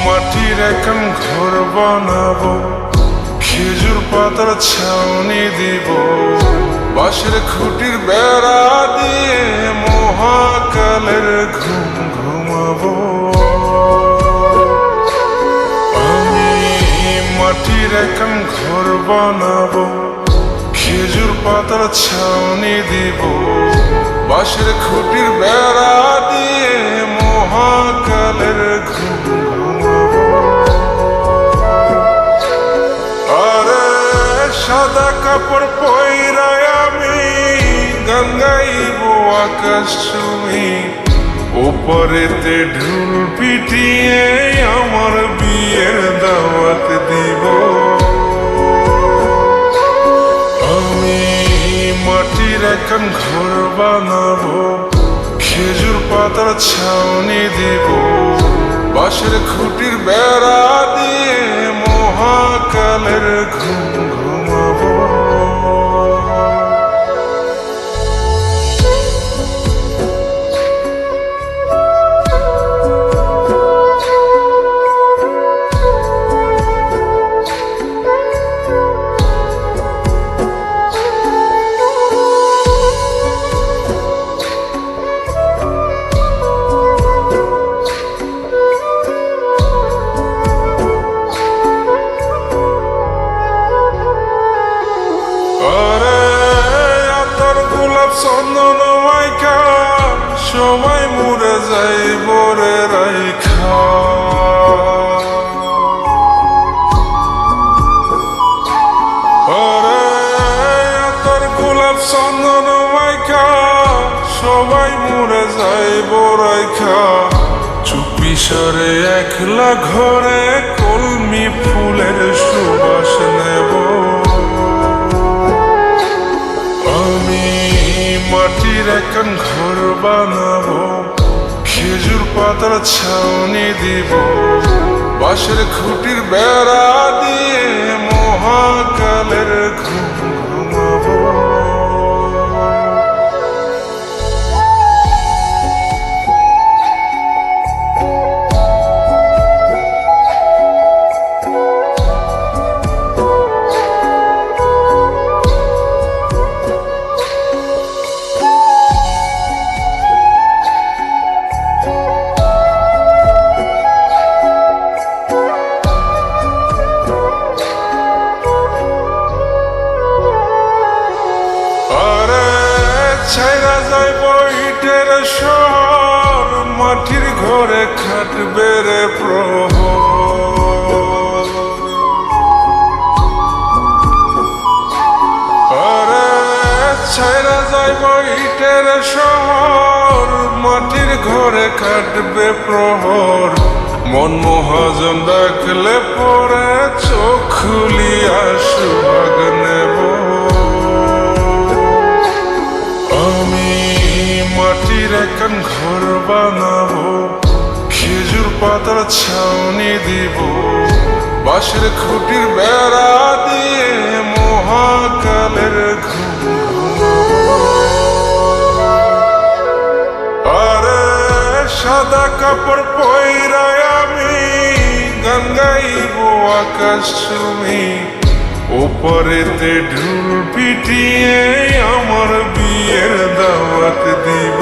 মাটির এখন ঘর বানাবো, খেজুর পাতার ছাউনি দিব, বাঁশের খুঁটির বেড়া দিয়ে মহাকালের ঘুম ঘুমাবো। আমি মাটির এখন ঘর বানাবো, খেজুর পাতার ছাউনি দিব, বাঁশের খুঁটির বেড়া দিয়ে মহাকালের ঘুম ঘুমাবো। আরে সাদা কাপড় পইরায় আমি গান গাইব আকাশ ছুঁই, ওপরেতে ঢোল পিটিয়ে আমার বিয়ের দাওয়াত দিব। আমি মাটির এখন ঘর বানাবো, খেজুর পাতার ছাউনি দিব, বাঁশের খুঁটির বেড়া দিয়ে মহাকালের ঘুম ঘুমাবো। চন্দন মাইকা সবাই মরে যাই বরে রাইখা, আরে তোর গোলাপ চন্দন মাইকা সবাই মরে যাই বরাইখা, চুপি সরে একলা ঘরে কলমি ফুলের সুবাস নেব। মাটির এখন ঘর বানাবো, খেজুর পাতার ছাউনি দিব, বাঁশের খুঁটির বেড়া দিয়ে মহাকালের ঘুম ঘুমাবো। ছাইরা যাইব ইটের শহর, মাটির ঘরে খাটবে রে প্রহর। আরে ছাইরা যাইব ইটের শহর, মাটির ঘরে খাটবে প্রহর। মন মহাজন ডাকলে পরে চোখ খুলিয়া সুভাগ নেব। মাটির এখন ঘর বানাবো, খেজুর পাতার ছাউনি দিব, বাঁশের খুঁটির বেড়া দিয়ে মহাকালের ঘুম ঘুমাবো। আরে সাদা কাপড় পইরায় আমি গান গাইব আকাশ ছুঁই, ওপরেতে ঢোল পিটিয়ে আমার বিয়ের দাওয়াত দিব।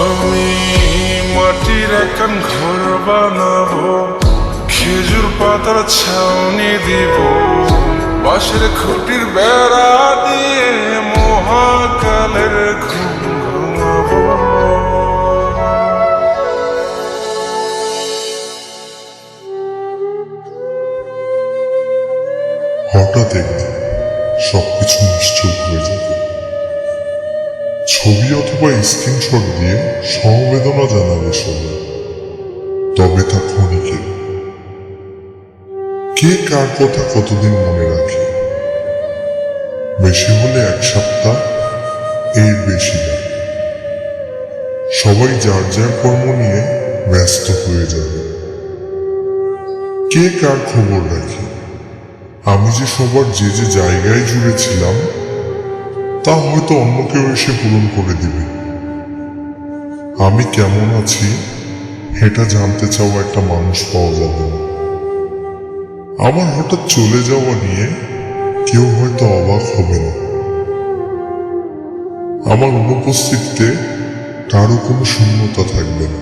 আমি মাটির এখন ঘর বানাবো, খেজুর পাতার ছাউনি দিব, বাঁশের খুঁটির বেড়া দিয়ে মহাকালের ঘুম ঘুমাবো। হঠাৎ একদিন সবকিছু নিশ্চুপ হয়ে যাবে। ছবি অথবা স্ক্রিনশট দিয়ে সমবেদনা জানাবে সবাই, তবে তা ক্ষণিকের, কে কার কথা কতদিন মনে রাখে? বেশি হলে 1 সপ্তাহ, এর বেশি না। সবাই যার যার কর্ম নিয়ে ব্যস্ত হয়ে যাবে। কে কার খবর রাখে? আমি যে সবার যে যে জায়গায় জুড়ে ছিলাম তা হয়তো অন্য কেউ এসে পূরণ করে দিবে। আমি কেমন আছি এটা জানতে চাওয়া একটা মানুষ পাওয়া যাবে না। আমার হঠাৎ চলে যাওয়া নিয়ে কেউ হয়তো অবাক হবে না। আমার অনুপস্থিতিতে কারো কোনো শূন্যতা থাকবে না।